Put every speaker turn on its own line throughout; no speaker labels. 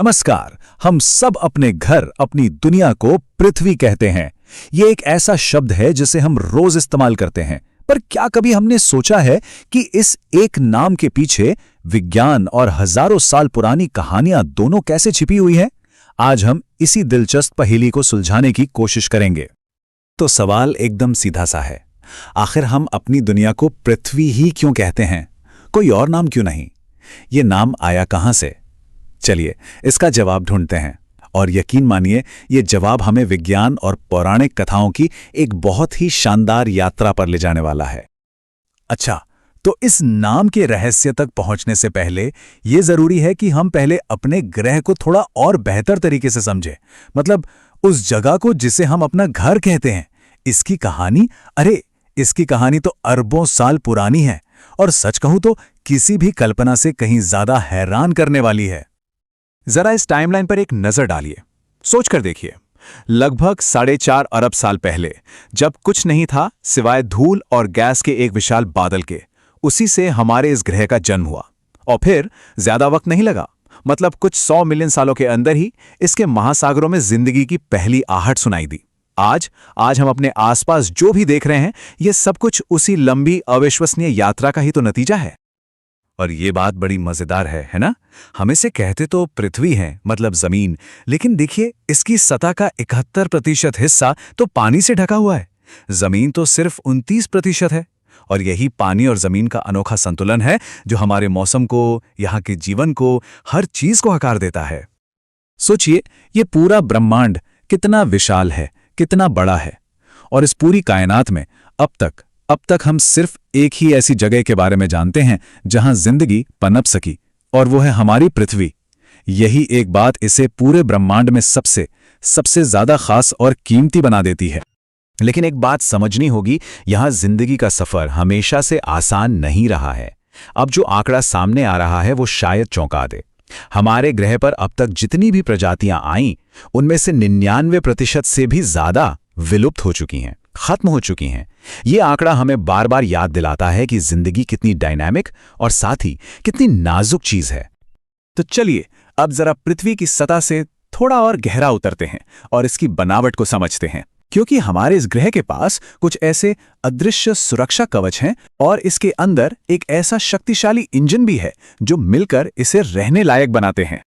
नमस्कार। हम सब अपने घर, अपनी दुनिया को पृथ्वी कहते हैं। ये एक ऐसा शब्द है जिसे हम रोज इस्तेमाल करते हैं, पर क्या कभी हमने सोचा है कि इस एक नाम के पीछे विज्ञान और हजारों साल पुरानी कहानियां दोनों कैसे छिपी हुई हैं? आज हम इसी दिलचस्प पहेली को सुलझाने की कोशिश करेंगे। तो सवाल एकदम सीधा सा है, आखिर हम अपनी दुनिया को पृथ्वी ही क्यों कहते हैं? कोई और नाम क्यों नहीं? ये नाम आया कहां से? चलिए इसका जवाब ढूंढते हैं, और यकीन मानिए ये जवाब हमें विज्ञान और पौराणिक कथाओं की एक बहुत ही शानदार यात्रा पर ले जाने वाला है। अच्छा, तो इस नाम के रहस्य तक पहुंचने से पहले ये जरूरी है कि हम पहले अपने ग्रह को थोड़ा और बेहतर तरीके से समझें। मतलब उस जगह को जिसे हम अपना घर कहते हैं, इसकी कहानी तो अरबों साल पुरानी है, और सच कहूं तो किसी भी कल्पना से कहीं ज्यादा हैरान करने वाली है। जरा इस टाइमलाइन पर एक नजर डालिए, सोच कर देखिए। लगभग 4.5 अरब साल पहले, जब कुछ नहीं था सिवाय धूल और गैस के एक विशाल बादल के, उसी से हमारे इस ग्रह का जन्म हुआ। और फिर ज्यादा वक्त नहीं लगा, मतलब कुछ 100 मिलियन सालों के अंदर ही इसके महासागरों में जिंदगी की पहली आहट सुनाई दी। आज हम अपने आसपास जो भी देख रहे हैं, ये सब कुछ उसी लंबी अविश्वसनीय यात्रा का ही तो नतीजा है। और ये बात बड़ी मजेदार है ना? हम इसे कहते तो पृथ्वी है, मतलब जमीन, लेकिन देखिए इसकी सतह का 71% हिस्सा तो पानी से ढका हुआ है। जमीन तो सिर्फ 29% है। और यही पानी और जमीन का अनोखा संतुलन है जो हमारे मौसम को, यहाँ के जीवन को, हर चीज को आकार देता है। सोचिए, ये पूरा ब्रह्मांड कितना विशाल है, कितना बड़ा है। और इस पूरी कायनात में अब तक हम सिर्फ एक ही ऐसी जगह के बारे में जानते हैं जहां जिंदगी पनप सकी, और वो है हमारी पृथ्वी। यही एक बात इसे पूरे ब्रह्मांड में सबसे ज्यादा खास और कीमती बना देती है। लेकिन एक बात समझनी होगी, यहां जिंदगी का सफर हमेशा से आसान नहीं रहा है। अब जो आंकड़ा सामने आ रहा है वो शायद चौंका दे। हमारे ग्रह पर अब तक जितनी भी प्रजातियां आईं, उनमें से 99% से भी ज्यादा विलुप्त हो चुकी हैं, खत्म हो चुकी हैं। ये आंकड़ा हमें बार बार याद दिलाता है कि जिंदगी कितनी डायनामिक और साथ ही कितनी नाजुक चीज है। तो चलिए अब जरा पृथ्वी की सतह से थोड़ा और गहरा उतरते हैं और इसकी बनावट को समझते हैं, क्योंकि हमारे इस ग्रह के पास कुछ ऐसे अदृश्य सुरक्षा कवच हैं, और इसके अंदर एक ऐसा शक्तिशाली इंजन भी है जो मिलकर इसे रहने लायक बनाते हैं।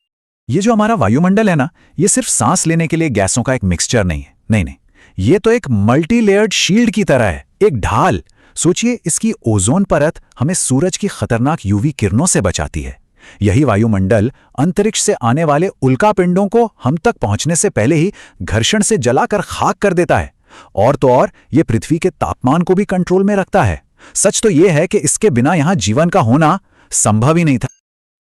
ये जो हमारा वायुमंडल है ना, ये सिर्फ सांस लेने के लिए गैसों का एक मिक्सचर नहीं है। नहीं, ये तो एक मल्टी लेयर्ड शील्ड की तरह है, एक ढाल। सोचिए, इसकी ओजोन परत हमें सूरज की खतरनाक यूवी किरणों से बचाती है। यही वायुमंडल अंतरिक्ष से आने वाले उल्कापिंडों को हम तक पहुंचने से पहले ही घर्षण से जलाकर खाक कर देता है। और तो और ये पृथ्वी के तापमान को भी कंट्रोल में रखता है। सच तो यह है कि इसके बिना यहां जीवन का होना संभव ही नहीं था।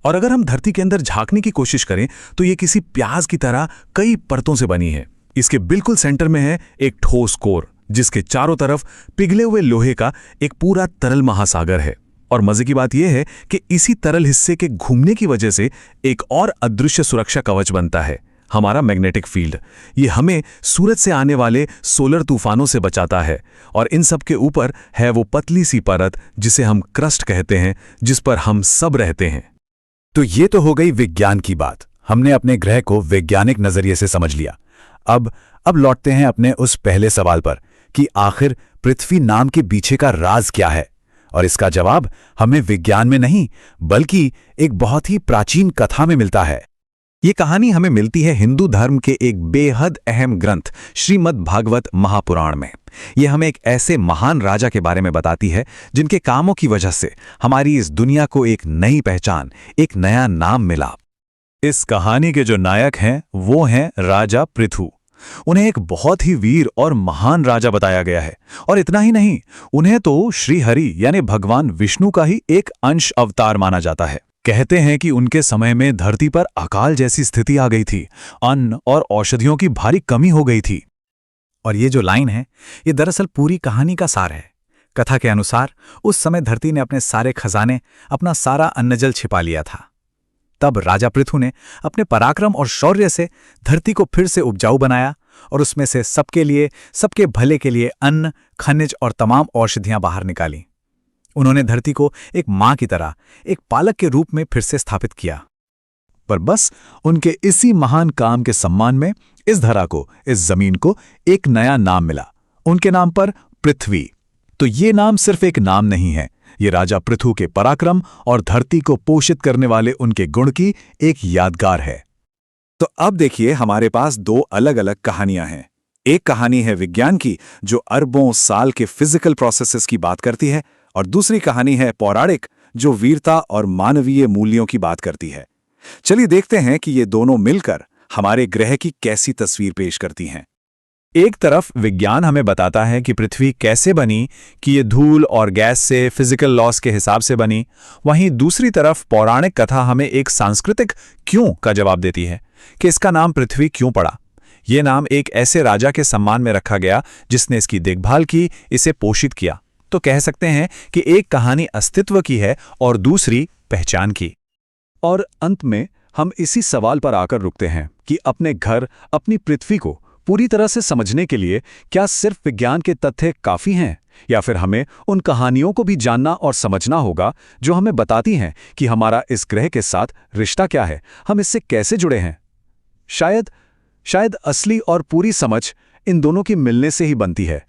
और अगर हम धरती के अंदर झांकने की कोशिश करें तो ये किसी प्याज की तरह कई परतों से बनी है। इसके बिल्कुल सेंटर में है एक ठोस कोर, जिसके चारों तरफ पिघले हुए लोहे का एक पूरा तरल महासागर है। और मजे की बात यह है कि इसी तरल हिस्से के घूमने की वजह से एक और अदृश्य सुरक्षा कवच बनता है, हमारा मैग्नेटिक फील्ड। ये हमें सूरज से आने वाले सोलर तूफानों से बचाता है। और इन सब के ऊपर है वो पतली सी परत जिसे हम क्रस्ट कहते हैं, जिस पर हम सब रहते हैं। तो ये तो हो गई विज्ञान की बात। हमने अपने ग्रह को वैज्ञानिक नजरिए से समझ लिया। अब लौटते हैं अपने उस पहले सवाल पर कि आखिर पृथ्वी नाम के पीछे का राज क्या है। और इसका जवाब हमें विज्ञान में नहीं, बल्कि एक बहुत ही प्राचीन कथा में मिलता है। ये कहानी हमें मिलती है हिंदू धर्म के एक बेहद अहम ग्रंथ श्रीमद् भागवत महापुराण में। यह हमें एक ऐसे महान राजा के बारे में बताती है जिनके कामों की वजह से हमारी इस दुनिया को एक नई पहचान, एक नया नाम मिला। इस कहानी के जो नायक हैं वो हैं राजा पृथु। उन्हें एक बहुत ही वीर और महान राजा बताया गया है। और इतना ही नहीं, उन्हें तो श्री हरि यानी भगवान विष्णु का ही एक अंश अवतार माना जाता है। कहते हैं कि उनके समय में धरती पर अकाल जैसी स्थिति आ गई थी, अन्न और औषधियों की भारी कमी हो गई थी। और ये जो लाइन है, ये दरअसल पूरी कहानी का सार है। कथा के अनुसार उस समय धरती ने अपने सारे खजाने, अपना सारा अन्नजल छिपा लिया था। तब राजा पृथु ने अपने पराक्रम और शौर्य से धरती को फिर से उपजाऊ बनाया, और उसमें से सबके लिए, सबके भले के लिए अन्न, खनिज और तमाम औषधियां बाहर निकाली। उन्होंने धरती को एक मां की तरह, एक पालक के रूप में फिर से स्थापित किया। पर बस उनके इसी महान काम के सम्मान में इस धरा को, इस जमीन को एक नया नाम मिला, उनके नाम पर पृथ्वी। तो ये नाम सिर्फ एक नाम नहीं है, ये राजा पृथु के पराक्रम और धरती को पोषित करने वाले उनके गुण की एक यादगार है। तो अब देखिए, हमारे पास दो अलग अलग कहानियां हैं। एक कहानी है विज्ञान की, जो अरबों साल के फिजिकल प्रोसेसेस की बात करती है, और दूसरी कहानी है पौराणिक, जो वीरता और मानवीय मूल्यों की बात करती है। चलिए देखते हैं कि ये दोनों मिलकर हमारे ग्रह की कैसी तस्वीर पेश करती हैं। एक तरफ विज्ञान हमें बताता है कि पृथ्वी कैसे बनी, कि ये धूल और गैस से फिजिकल लॉस के हिसाब से बनी। वहीं दूसरी तरफ पौराणिक कथा हमें एक सांस्कृतिक क्यों का जवाब देती है कि इसका नाम पृथ्वी क्यों पड़ा। ये नाम एक ऐसे राजा के सम्मान में रखा गया जिसने इसकी देखभाल की, इसे पोषित किया। तो कह सकते हैं कि एक कहानी अस्तित्व की है और दूसरी पहचान की। और अंत में हम इसी सवाल पर आकर रुकते हैं कि अपने घर, अपनी पृथ्वी को पूरी तरह से समझने के लिए क्या सिर्फ विज्ञान के तथ्य काफी हैं, या फिर हमें उन कहानियों को भी जानना और समझना होगा जो हमें बताती हैं कि हमारा इस ग्रह के साथ रिश्ता क्या है, हम इससे कैसे जुड़े हैं। शायद असली और पूरी समझ इन दोनों की मिलने से ही बनती है।